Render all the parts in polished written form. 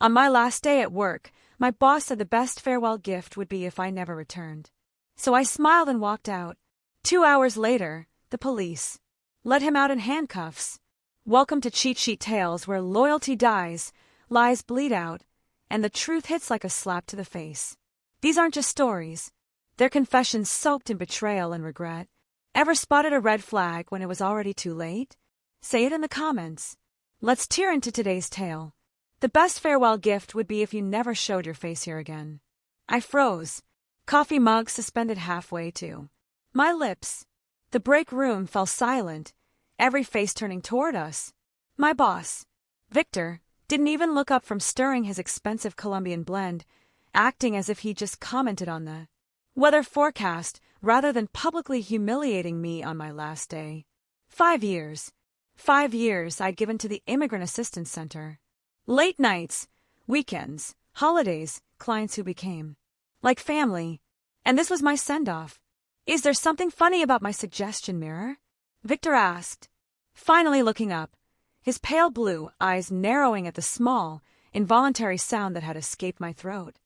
On my last day at work, my boss said the best farewell gift would be if I never returned. So I smiled and walked out. 2 hours later, the police let him out in handcuffs. Welcome to Cheat Sheet Tales, where loyalty dies, lies bleed out, and the truth hits like a slap to the face. These aren't just stories. They're confessions soaked in betrayal and regret. Ever spotted a red flag when it was already too late? Say it in the comments. Let's tear into today's tale. The best farewell gift would be if you never showed your face here again. I froze, coffee mug suspended halfway to my lips. The break room fell silent, every face turning toward us. My boss, Victor, didn't even look up from stirring his expensive Colombian blend, acting as if he just commented on the weather forecast rather than publicly humiliating me on my last day. 5 years. 5 years I'd given to the Immigrant Assistance Center. Late nights, weekends, holidays, clients who became like family. And this was my send-off. Is there something funny about my suggestion mirror? Victor asked, finally looking up, his pale blue eyes narrowing at the small, involuntary sound that had escaped my throat.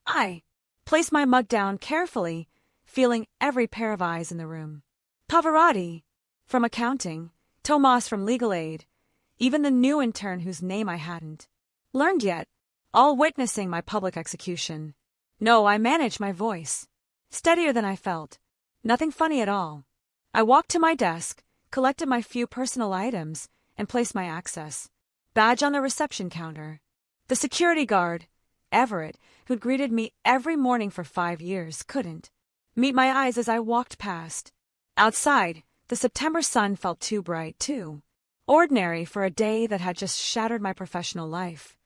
I placed my mug down carefully, feeling every pair of eyes in the room. Pavarotti from accounting, Tomas from legal aid, even the new intern whose name I hadn't learned yet, all witnessing my public execution. No, I managed my voice. Steadier than I felt. Nothing funny at all. I walked to my desk, collected my few personal items, and placed my access badge on the reception counter. The security guard, Everett, who'd greeted me every morning for 5 years, couldn't meet my eyes as I walked past. Outside, the September sun felt too bright, too ordinary for a day that had just shattered my professional life.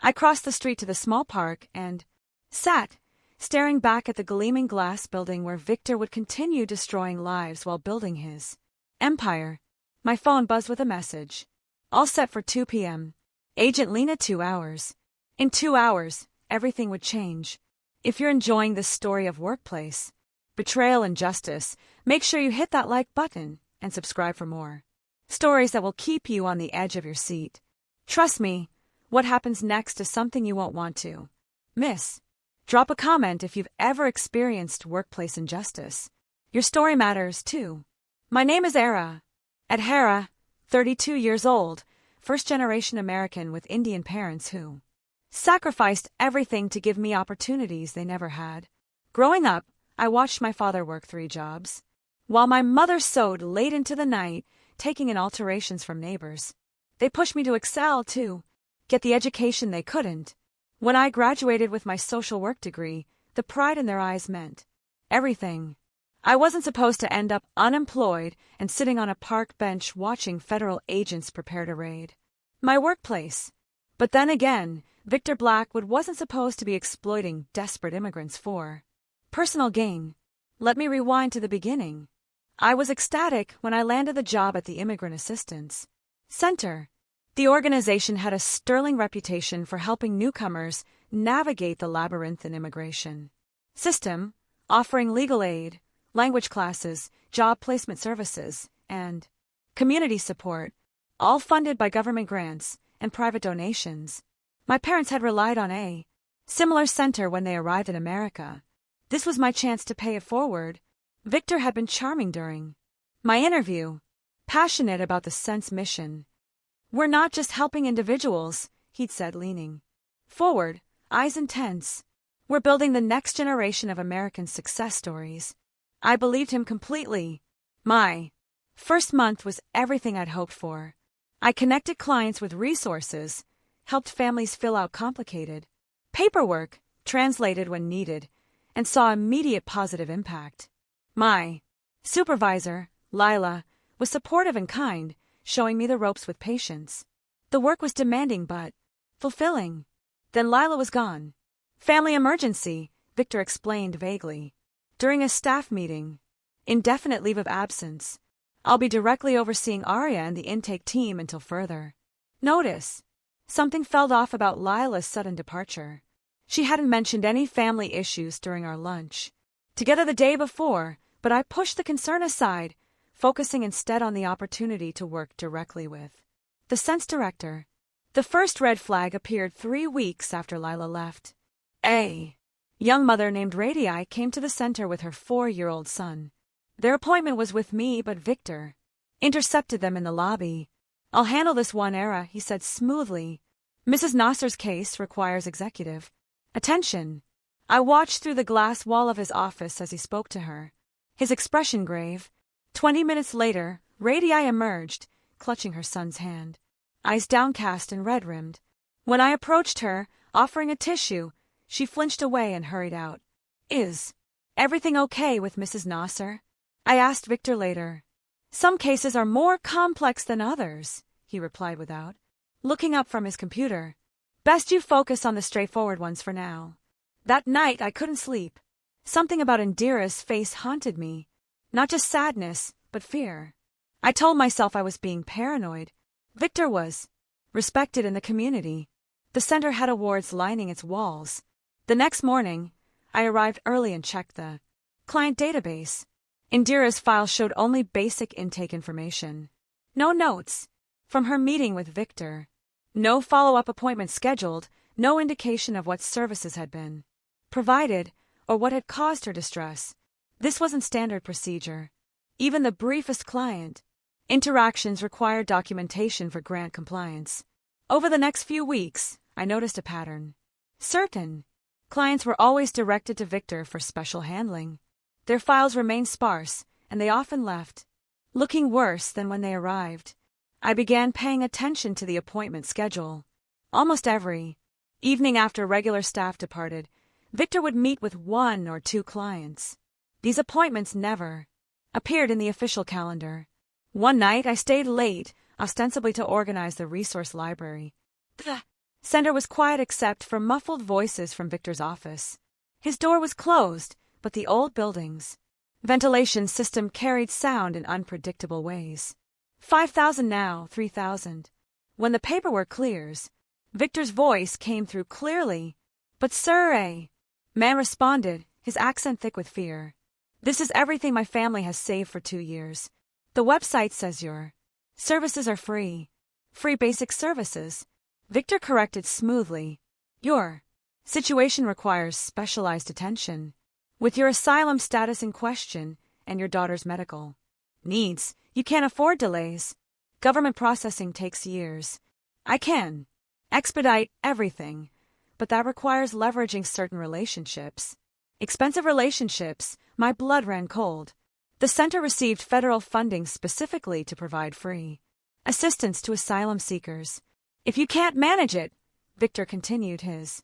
I crossed the street to the small park and sat, staring back at the gleaming glass building where Victor would continue destroying lives while building his empire. My phone buzzed with a message. All set for 2 p.m. Agent Lena, 2 hours. In 2 hours, everything would change. If you're enjoying this story of workplace betrayal and justice, make sure you hit that like button and subscribe for more stories that will keep you on the edge of your seat. Trust me, what happens next is something you won't want to miss. Drop a comment if you've ever experienced workplace injustice. Your story matters, too. My name is Era. Adhara, 32 years old, first-generation American with Indian parents who sacrificed everything to give me opportunities they never had. Growing up, I watched my father work 3 jobs, while my mother sewed late into the night, taking in alterations from neighbors. They pushed me to excel, too, get the education they couldn't. When I graduated with my social work degree, the pride in their eyes meant everything. I wasn't supposed to end up unemployed and sitting on a park bench watching federal agents prepare to raid my workplace. But then again, Victor Blackwood wasn't supposed to be exploiting desperate immigrants for personal gain. Let me rewind to the beginning. I was ecstatic when I landed the job at the Immigrant Assistance Center. The organization had a sterling reputation for helping newcomers navigate the labyrinthine immigration system, offering legal aid, language classes, job placement services, and community support, all funded by government grants and private donations. My parents had relied on a similar center when they arrived in America. This was my chance to pay it forward. Victor had been charming during my interview, passionate about the Sense mission. We're not just helping individuals, he'd said, leaning forward, eyes intense. We're building the next generation of American success stories. I believed him completely. My first month was everything I'd hoped for. I connected clients with resources, helped families fill out complicated paperwork, translated when needed, and saw immediate positive impact. My supervisor, Lila, was supportive and kind, showing me the ropes with patience. The work was demanding but fulfilling. Then Lila was gone. Family emergency, Victor explained vaguely. During a staff meeting. Indefinite leave of absence. I'll be directly overseeing Arya and the intake team until further notice. Something felt off about Lila's sudden departure. She hadn't mentioned any family issues during our lunch together the day before, but I pushed the concern aside, focusing instead on the opportunity to work directly with the Sense director. The first red flag appeared 3 weeks after Lila left. A young mother named Radii came to the center with her 4-year-old son. Their appointment was with me, but Victor intercepted them in the lobby. "I'll handle this one, Era," he said smoothly. "Mrs. Nasser's case requires executive attention." I watched through the glass wall of his office as he spoke to her, his expression grave. 20 minutes later, Radii emerged, clutching her son's hand, eyes downcast and red-rimmed. When I approached her, offering a tissue, she flinched away and hurried out. "Is everything okay with Mrs. Nasser?" I asked Victor later. "Some cases are more complex than others," he replied without looking up from his computer. "Best you focus on the straightforward ones for now." That night I couldn't sleep. Something about Indira's face haunted me. Not just sadness, but fear. I told myself I was being paranoid. Victor was respected in the community. The center had awards lining its walls. The next morning, I arrived early and checked the client database. Indira's file showed only basic intake information. No notes from her meeting with Victor. No follow-up appointment scheduled, no indication of what services had been provided or what had caused her distress. This wasn't standard procedure. Even the briefest client interactions required documentation for grant compliance. Over the next few weeks, I noticed a pattern. Certain clients were always directed to Victor for special handling. Their files remained sparse, and they often left looking worse than when they arrived. I began paying attention to the appointment schedule. Almost every evening after regular staff departed, Victor would meet with 1 or 2 clients. These appointments never appeared in the official calendar. One night I stayed late, ostensibly to organize the resource library. The center was quiet except for muffled voices from Victor's office. His door was closed, but the old building's ventilation system carried sound in unpredictable ways. 5,000 now, 3,000. When the paperwork clears, Victor's voice came through clearly. "But sir, a man responded, his accent thick with fear. "This is everything my family has saved for 2 years. The website says your services are free. Free basic services." Victor corrected smoothly. "Your situation requires specialized attention. With your asylum status in question and your daughter's medical needs, you can't afford delays. Government processing takes years. I can expedite everything, but that requires leveraging certain relationships. Expensive relationships." My blood ran cold. The center received federal funding specifically to provide free assistance to asylum seekers. "If you can't manage it," Victor continued, his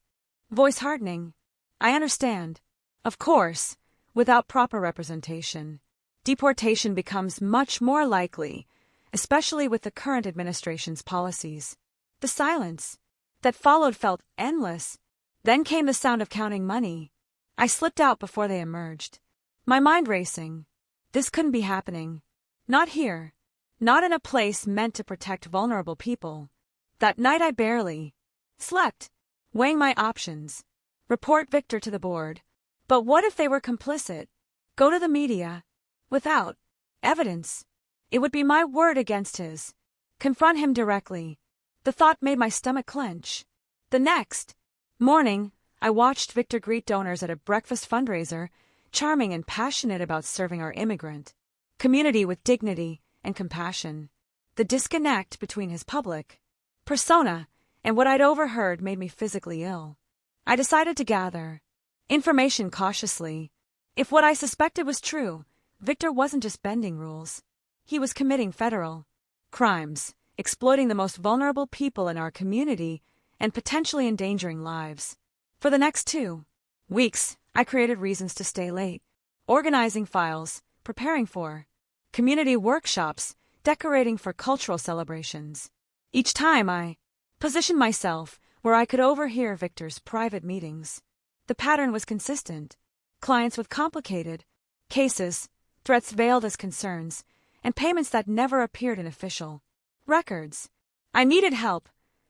voice hardening, "I understand. Of course, without proper representation, deportation becomes much more likely, especially with the current administration's policies." The silence that followed felt endless. Then came the sound of counting money. I slipped out before they emerged, my mind racing. This couldn't be happening. Not here. Not in a place meant to protect vulnerable people. That night I barely slept, weighing my options. Report Victor to the board. But what if they were complicit? Go to the media. Without evidence. It would be my word against his. Confront him directly. The thought made my stomach clench. The next morning, I watched Victor greet donors at a breakfast fundraiser, charming and passionate about serving our immigrant community with dignity and compassion. The disconnect between his public persona and what I'd overheard made me physically ill. I decided to gather information cautiously. If what I suspected was true, Victor wasn't just bending rules. He was committing federal crimes, exploiting the most vulnerable people in our community and potentially endangering lives. For the next 2 weeks, I created reasons to stay late, organizing files, preparing for community workshops, decorating for cultural celebrations. Each time I positioned myself where I could overhear Victor's private meetings. The pattern was consistent. Clients with complicated cases, threats veiled as concerns, and payments that never appeared in official records. I needed help,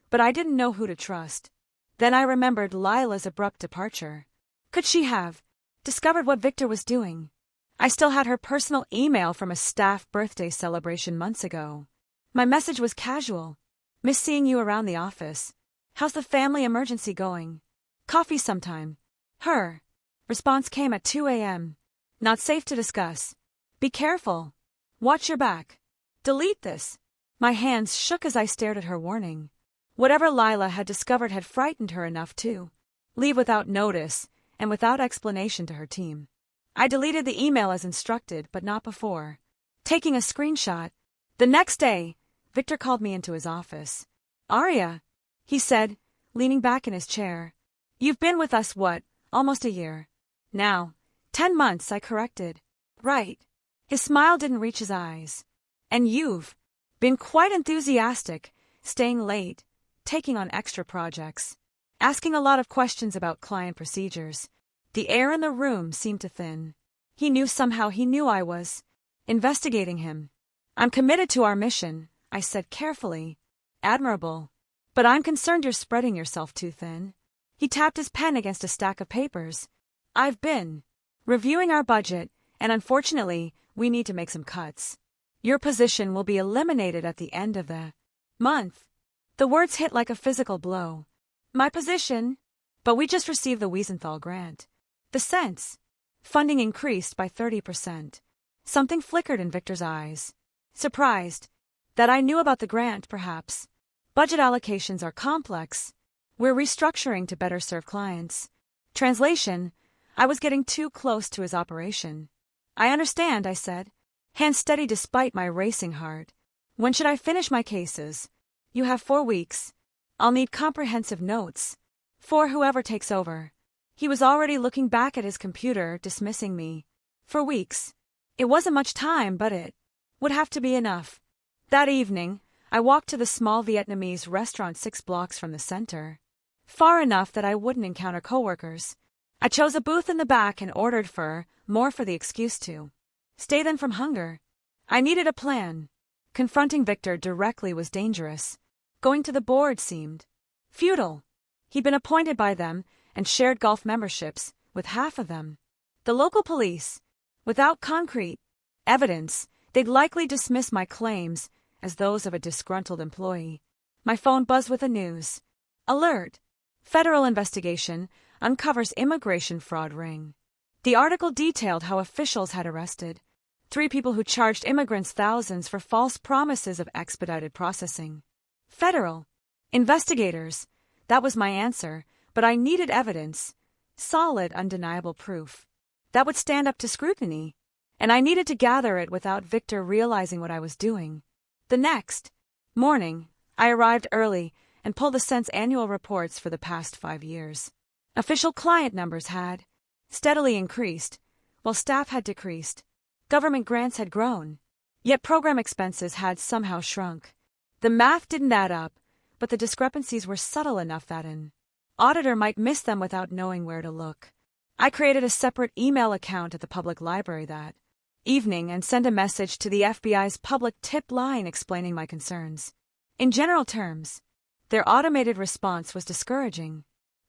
but I didn't know who to trust. Then I remembered Lila's abrupt departure. Could she have discovered what Victor was doing? I still had her personal email from a staff birthday celebration months ago. My message was casual. Miss seeing you around the office. How's the family emergency going? Coffee sometime. Her response came at 2 a.m. Not safe to discuss. Be careful. Watch your back. Delete this. My hands shook as I stared at her warning. Whatever Lila had discovered had frightened her enough to leave without notice and without explanation to her team. I deleted the email as instructed, but not before taking a screenshot. The next day, Victor called me into his office. Arya, he said, leaning back in his chair. You've been with us, what, almost a year? Now, 10 months, I corrected. Right. His smile didn't reach his eyes. And you've been quite enthusiastic, staying late, taking on extra projects, asking a lot of questions about client procedures. The air in the room seemed to thin. He knew I was investigating him. I'm committed to our mission, I said carefully. Admirable. But I'm concerned you're spreading yourself too thin. He tapped his pen against a stack of papers. I've been reviewing our budget, and unfortunately, we need to make some cuts. Your position will be eliminated at the end of the month. The words hit like a physical blow. My position? But we just received the Wiesenthal grant. The sense. Funding increased by 30%. Something flickered in Victor's eyes. Surprised. That I knew about the grant, perhaps. Budget allocations are complex. We're restructuring to better serve clients. Translation, I was getting too close to his operation. I understand, I said, hands steady despite my racing heart. When should I finish my cases? You have 4 weeks. I'll need comprehensive notes. For whoever takes over. He was already looking back at his computer, dismissing me. 4 weeks. It wasn't much time, but it would have to be enough. That evening, I walked to the small Vietnamese restaurant 6 blocks from the center. Far enough that I wouldn't encounter coworkers. I chose a booth in the back and ordered more for the excuse to stay than from hunger. I needed a plan. Confronting Victor directly was dangerous. Going to the board seemed futile. He'd been appointed by them and shared golf memberships with half of them. The local police, without concrete evidence, they'd likely dismiss my claims as those of a disgruntled employee. My phone buzzed with the news. Alert! Federal investigation uncovers immigration fraud ring. The article detailed how officials had arrested 3 people who charged immigrants thousands for false promises of expedited processing. Federal investigators, that was my answer, but I needed evidence, solid, undeniable proof that would stand up to scrutiny, and I needed to gather it without Victor realizing what I was doing. The next morning, I arrived early and pulled the Sense annual reports for the past 5 years. Official client numbers had steadily increased, while staff had decreased. Government grants had grown, yet program expenses had somehow shrunk. The math didn't add up, but the discrepancies were subtle enough that an auditor might miss them without knowing where to look. I created a separate email account at the public library that evening and sent a message to the FBI's public tip line explaining my concerns. In general terms, their automated response was discouraging.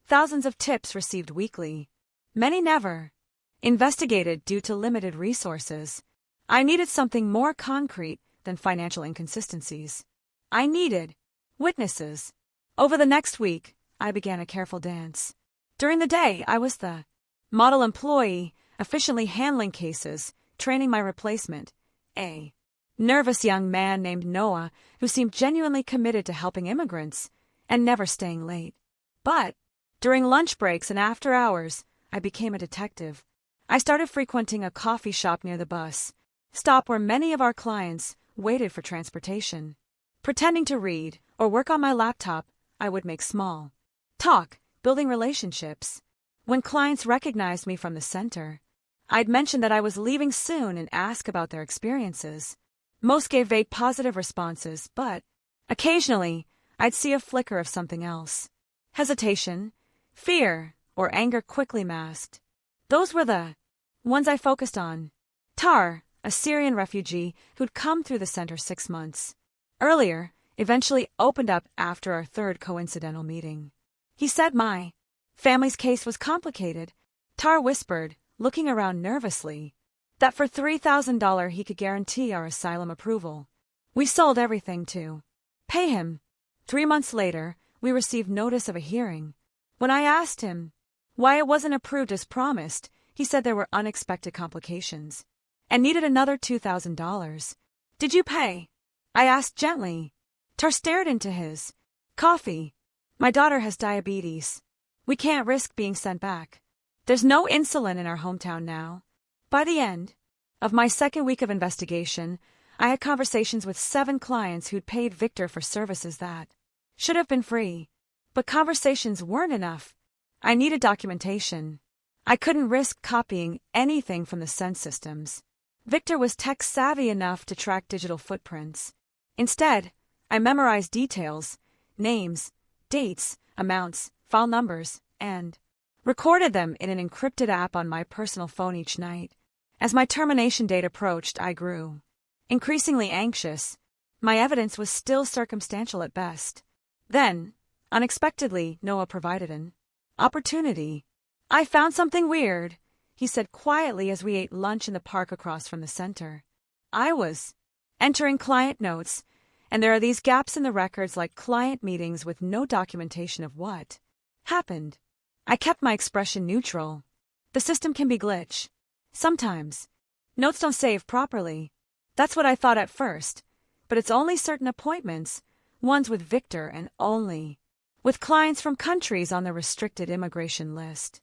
Thousands of tips received weekly. Many never investigated due to limited resources. I needed something more concrete than financial inconsistencies. I needed witnesses. Over the next week, I began a careful dance. During the day, I was the model employee, efficiently handling cases, training my replacement, a nervous young man named Noah who seemed genuinely committed to helping immigrants and never staying late. But during lunch breaks and after hours, I became a detective. I started frequenting a coffee shop near the bus stop where many of our clients waited for transportation. Pretending to read or work on my laptop, I would make small talk, building relationships. When clients recognized me from the center, I'd mention that I was leaving soon and ask about their experiences. Most gave vague positive responses, but occasionally, I'd see a flicker of something else. Hesitation, fear, or anger quickly masked. Those were the ones I focused on. Tar, a Syrian refugee who'd come through the center 6 months earlier, eventually opened up after our third coincidental meeting. He said my family's case was complicated. Tar whispered, looking around nervously, that for $3,000 he could guarantee our asylum approval. We sold everything to pay him. 3 months later, we received notice of a hearing. When I asked him why it wasn't approved as promised, he said there were unexpected complications and needed another $2,000. Did you pay? I asked gently. Tar stared into his coffee. My daughter has diabetes. We can't risk being sent back. There's no insulin in our hometown now. By the end of my second week of investigation, I had conversations with 7 clients who'd paid Victor for services that should have been free. But conversations weren't enough. I needed documentation. I couldn't risk copying anything from the sense systems. Victor was tech-savvy enough to track digital footprints. Instead, I memorized details, names, dates, amounts, file numbers, and recorded them in an encrypted app on my personal phone each night. As my termination date approached, I grew increasingly anxious. My evidence was still circumstantial at best. Then, unexpectedly, Noah provided an opportunity. I found something weird, he said quietly as we ate lunch in the park across from the center. I was entering client notes, and there are these gaps in the records like client meetings with no documentation of what happened. I kept my expression neutral. The system can be glitch. Sometimes. Notes don't save properly. That's what I thought at first. But it's only certain appointments, ones with Victor and only with clients from countries on the restricted immigration list.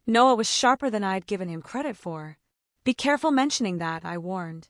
Noah was sharper than I'd given him credit for. Be careful mentioning that, I warned.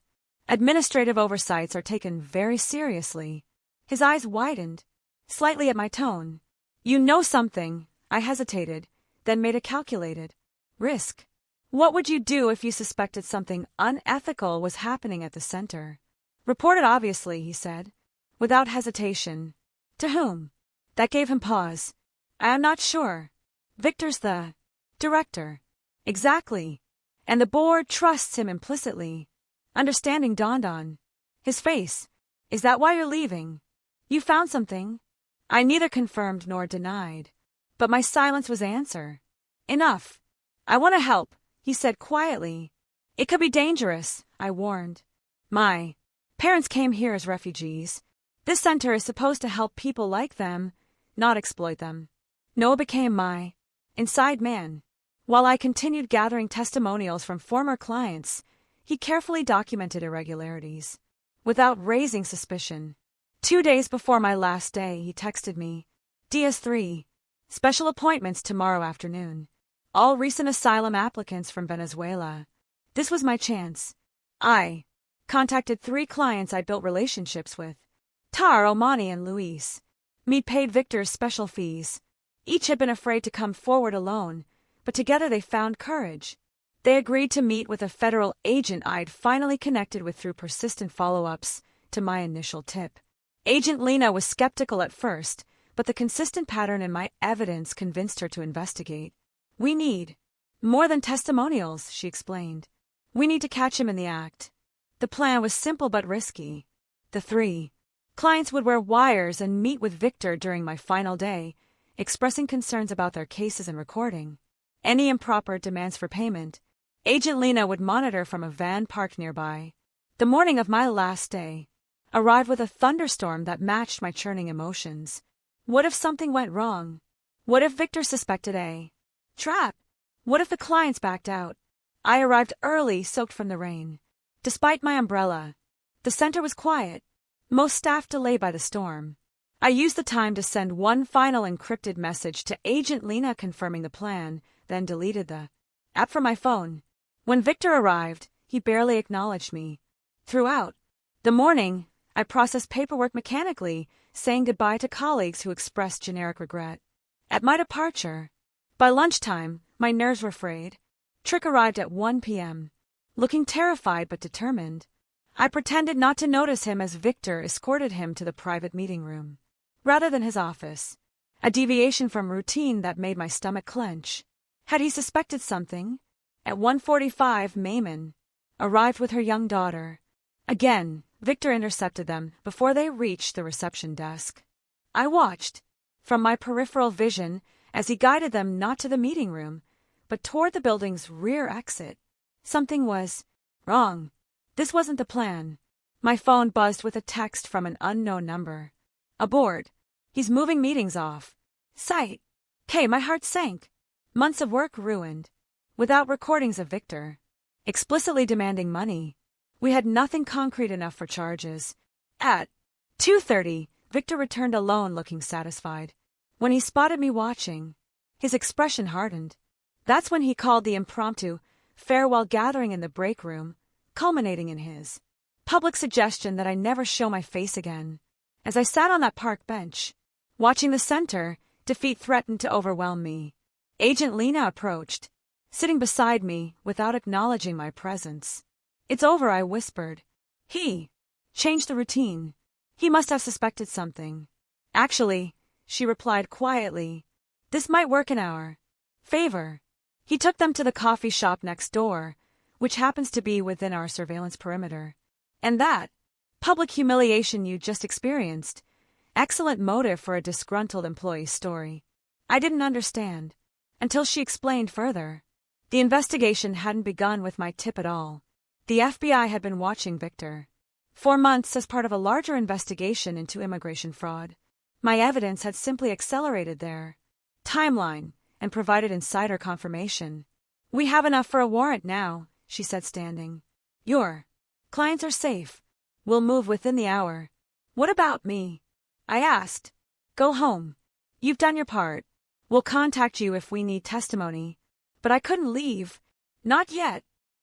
Administrative oversights are taken very seriously. His eyes widened, slightly at my tone. You know something, I hesitated, then made a calculated risk. What would you do if you suspected something unethical was happening at the center? Report it obviously, he said, without hesitation. To whom? That gave him pause. I am not sure. Victor's the director. Exactly. And the board trusts him implicitly. Understanding dawned on his face. Is that why you're leaving? You found something? I neither confirmed nor denied. But my silence was answer. Enough. I want to help, he said quietly. It could be dangerous, I warned. My parents came here as refugees. This center is supposed to help people like them, not exploit them. Noah became my inside man. While I continued gathering testimonials from former clients, he carefully documented irregularities, without raising suspicion. 2 days before my last day, he texted me, DS3, special appointments tomorrow afternoon. All recent asylum applicants from Venezuela. This was my chance. I contacted 3 clients I built relationships with, Tar, Omani, and Luis. Me'd paid Victor's special fees. Each had been afraid to come forward alone, but together they found courage. They agreed to meet with a federal agent I'd finally connected with through persistent follow-ups to my initial tip. Agent Lena was skeptical at first, but the consistent pattern in my evidence convinced her to investigate. We need more than testimonials, she explained. We need to catch him in the act. The plan was simple but risky. The 3 clients would wear wires and meet with Victor during my final day, expressing concerns about their cases and recording any improper demands for payment. Agent Lena would monitor from a van parked nearby. The morning of my last day arrived with a thunderstorm that matched my churning emotions. What if something went wrong? What if Victor suspected a trap? What if the clients backed out? I arrived early, soaked from the rain. Despite my umbrella, the center was quiet, most staff delayed by the storm. I used the time to send one final encrypted message to Agent Lena confirming the plan, then deleted the app from my phone. When Victor arrived, he barely acknowledged me. Throughout the morning, I processed paperwork mechanically, saying goodbye to colleagues who expressed generic regret at my departure. By lunchtime, my nerves were frayed. Trick arrived at 1 p.m., looking terrified but determined. I pretended not to notice him as Victor escorted him to the private meeting room, rather than his office, a deviation from routine that made my stomach clench. Had he suspected something? At 1:45, Mayman arrived with her young daughter. Again, Victor intercepted them before they reached the reception desk. I watched, from my peripheral vision, as he guided them not to the meeting room, but toward the building's rear exit. Something was wrong. This wasn't the plan. My phone buzzed with a text from an unknown number. Aboard. He's moving meetings off site. My heart sank. Months of work ruined. Without recordings of Victor explicitly demanding money. We had nothing concrete enough for charges. At 2:30, Victor returned alone, looking satisfied. When he spotted me watching, his expression hardened. That's when he called the impromptu farewell gathering in the break room, culminating in his public suggestion that I never show my face again. As I sat on that park bench, watching the center, defeat threatened to overwhelm me. Agent Lena approached, sitting beside me without acknowledging my presence. "It's over," I whispered. "He changed the routine. He must have suspected something." "Actually," she replied quietly, "this might work in our favor." He took them to the coffee shop next door, which happens to be within our surveillance perimeter. "And that public humiliation you just experienced. Excellent motive for a disgruntled employee's story." I didn't understand until she explained further. The investigation hadn't begun with my tip at all. The FBI had been watching Victor for months as part of a larger investigation into immigration fraud. My evidence had simply accelerated their timeline and provided insider confirmation. "We have enough for a warrant now," she said, standing. "Your clients are safe. We'll move within the hour." "What about me?" I asked. "Go home. You've done your part. We'll contact you if we need testimony." But I couldn't leave. Not yet.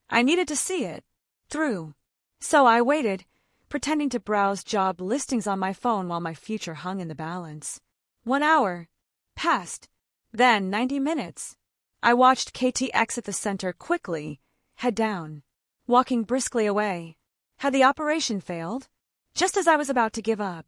I needed to see it through. So I waited, pretending to browse job listings on my phone while my future hung in the balance. 1 hour passed. Then 90 minutes. I watched KT exit the center quickly, head down, walking briskly away. Had the operation failed? Just as I was about to give up,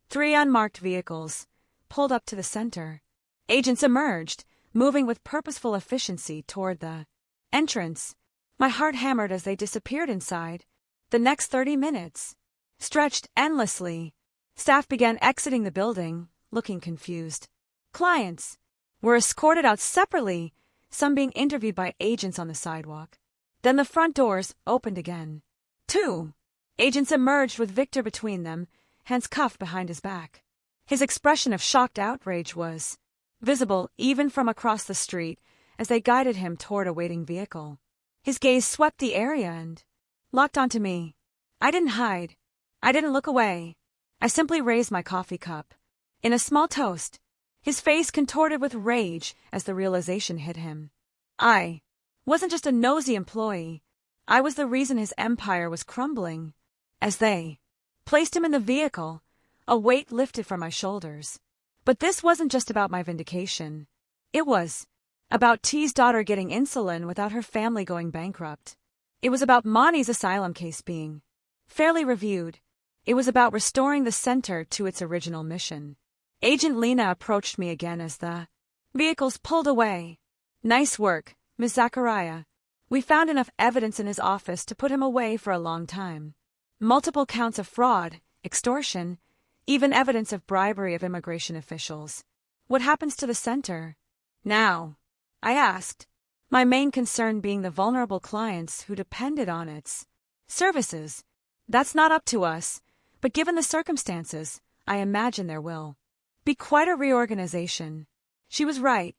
3 unmarked vehicles pulled up to the center. Agents emerged, moving with purposeful efficiency toward the entrance. My heart hammered as they disappeared inside. The next 30 minutes stretched endlessly. Staff began exiting the building, looking confused. Clients were escorted out separately, some being interviewed by agents on the sidewalk. Then the front doors opened again. 2 agents emerged with Victor between them, hands cuffed behind his back. His expression of shocked outrage was visible even from across the street as they guided him toward a waiting vehicle. His gaze swept the area and locked onto me. I didn't hide. I didn't look away. I simply raised my coffee cup in a small toast. His face contorted with rage as the realization hit him. I wasn't just a nosy employee. I was the reason his empire was crumbling. As they placed him in the vehicle, a weight lifted from my shoulders. But this wasn't just about my vindication. It was about T's daughter getting insulin without her family going bankrupt. It was about Monty's asylum case being fairly reviewed. It was about restoring the center to its original mission. Agent Lena approached me again as the vehicles pulled away. "Nice work, Ms. Zachariah. We found enough evidence in his office to put him away for a long time. Multiple counts of fraud, extortion, even evidence of bribery of immigration officials. What happens to the center now?" I asked, my main concern being the vulnerable clients who depended on its services. "That's not up to us, but given the circumstances, I imagine there will be quite a reorganization." She was right.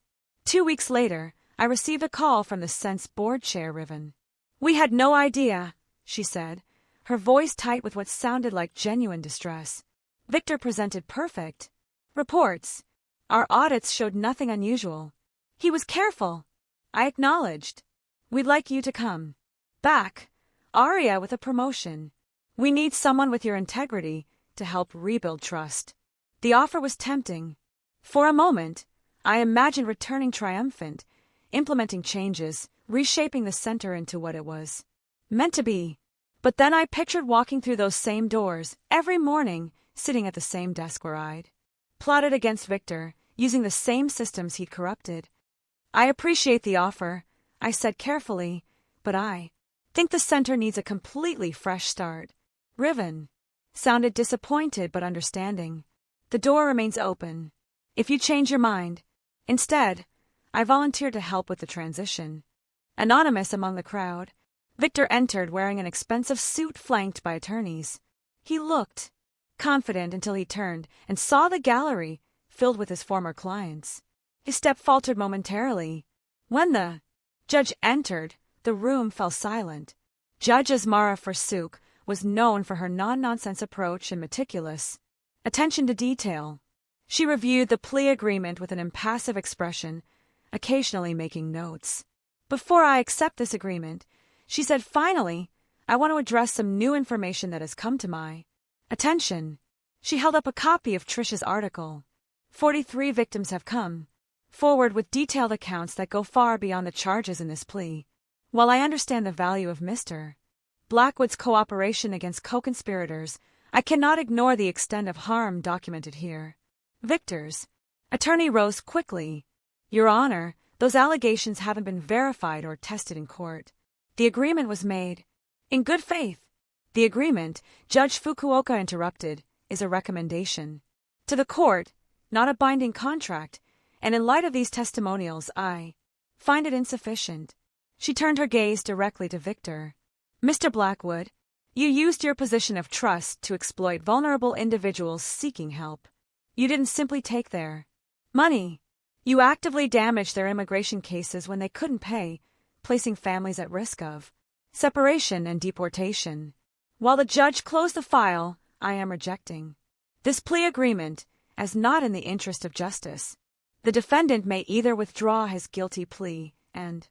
2 weeks later, I received a call from the Sense board chair, Riven. "We had no idea," she said, her voice tight with what sounded like genuine distress. "Victor presented perfect reports. Our audits showed nothing unusual. He was careful." I acknowledged. "We'd like you to come back, Aria, with a promotion. We need someone with your integrity to help rebuild trust." The offer was tempting. For a moment, I imagined returning triumphant, implementing changes, reshaping the center into what it was meant to be. But then I pictured walking through those same doors every morning, sitting at the same desk where I'd plotted against Victor, using the same systems he'd corrupted. "I appreciate the offer," I said carefully, "but I think the center needs a completely fresh start." Riven sounded disappointed but understanding. "The door remains open if you change your mind." Instead, I volunteered to help with the transition. Anonymous among the crowd, Victor entered wearing an expensive suit flanked by attorneys. He looked confident until he turned and saw the gallery filled with his former clients. His step faltered momentarily. When the judge entered, the room fell silent. Judge Asmara Forsook was known for her non-nonsense approach and meticulous attention to detail. She reviewed the plea agreement with an impassive expression, occasionally making notes. "Before I accept this agreement," she said finally, "I want to address some new information that has come to my attention." She held up a copy of Trish's article. 43 victims have come forward with detailed accounts that go far beyond the charges in this plea. While I understand the value of Mr. Blackwood's cooperation against co-conspirators, I cannot ignore the extent of harm documented here. Victor's attorney rose quickly. "Your Honor, those allegations haven't been verified or tested in court. The agreement was made in good faith." "The agreement," Judge Fukuoka interrupted, "is a recommendation to the court, not a binding contract, and in light of these testimonials, I find it insufficient." She turned her gaze directly to Victor. "Mr. Blackwood, you used your position of trust to exploit vulnerable individuals seeking help. You didn't simply take their money. You actively damaged their immigration cases when they couldn't pay, placing families at risk of separation and deportation. While the judge closed the file, I am rejecting this plea agreement as not in the interest of justice. The defendant may either withdraw his guilty plea and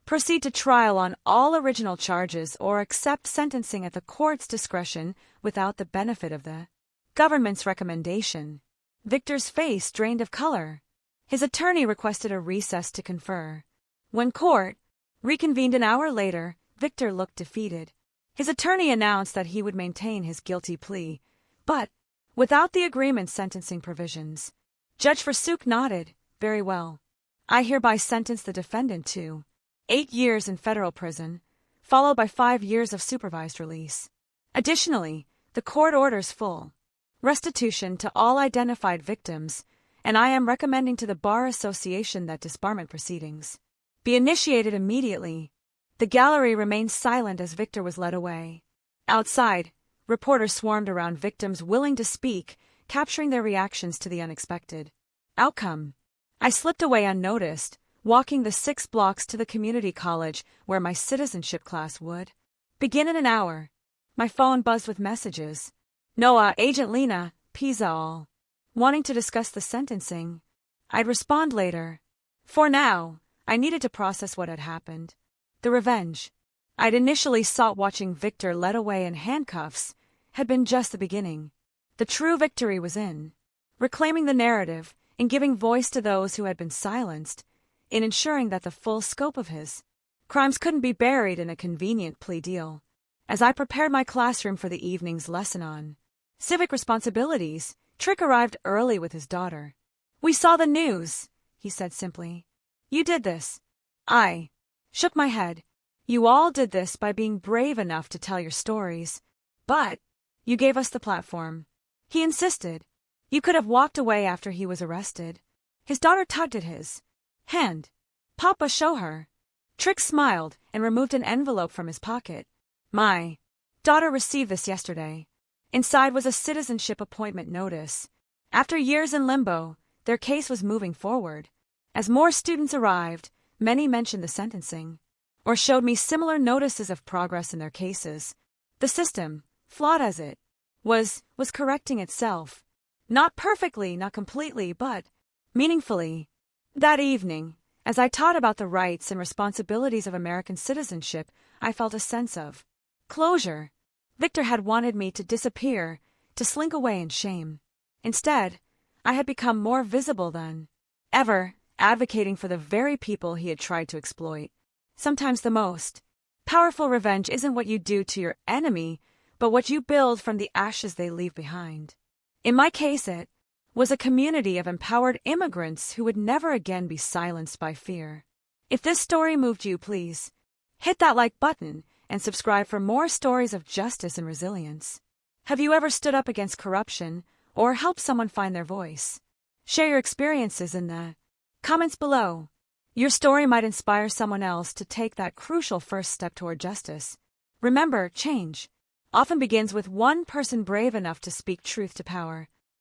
proceed to trial on all original charges or accept sentencing at the court's discretion without the benefit of the government's recommendation." Victor's face drained of color. His attorney requested a recess to confer. When court reconvened an hour later, Victor looked defeated. His attorney announced that he would maintain his guilty plea, but without the agreement's sentencing provisions. Judge Forsook nodded. "Very well. I hereby sentence the defendant to 8 years in federal prison, followed by 5 years of supervised release. Additionally, the court orders full restitution to all identified victims, and I am recommending to the Bar Association that disbarment proceedings be initiated immediately." The gallery remained silent as Victor was led away. Outside, reporters swarmed around victims willing to speak, capturing their reactions to the unexpected outcome. I slipped away unnoticed, walking the 6 blocks to the community college where my citizenship class would begin in an hour. My phone buzzed with messages. "Noah, Agent Lena, Pizza all. Wanting to discuss the sentencing." I'd respond later. For now, I needed to process what had happened. The revenge I'd initially sought watching Victor led away in handcuffs had been just the beginning. The true victory was in reclaiming the narrative, in giving voice to those who had been silenced, in ensuring that the full scope of his crimes couldn't be buried in a convenient plea deal. As I prepared my classroom for the evening's lesson on civic responsibilities, Trick arrived early with his daughter. "We saw the news," he said simply. "You did this." I shook my head. "You all did this by being brave enough to tell your stories. But you gave us the platform." He insisted. "You could have walked away after he was arrested." His daughter tugged at his hand. "Papa, show her." Trick smiled and removed an envelope from his pocket. "My daughter received this yesterday." Inside was a citizenship appointment notice. After years in limbo, their case was moving forward. As more students arrived, many mentioned the sentencing, or showed me similar notices of progress in their cases. The system, flawed as it was correcting itself. Not perfectly, not completely, but meaningfully. That evening, as I taught about the rights and responsibilities of American citizenship, I felt a sense of closure. Victor had wanted me to disappear, to slink away in shame. Instead, I had become more visible than ever, advocating for the very people he had tried to exploit. Sometimes the most powerful revenge isn't what you do to your enemy, but what you build from the ashes they leave behind. In my case, it was a community of empowered immigrants who would never again be silenced by fear. If this story moved you, please hit that like button and subscribe for more stories of justice and resilience. Have you ever stood up against corruption or helped someone find their voice? Share your experiences in the comments below. Your story might inspire someone else to take that crucial first step toward justice. Remember, change often begins with one person brave enough to speak truth to power.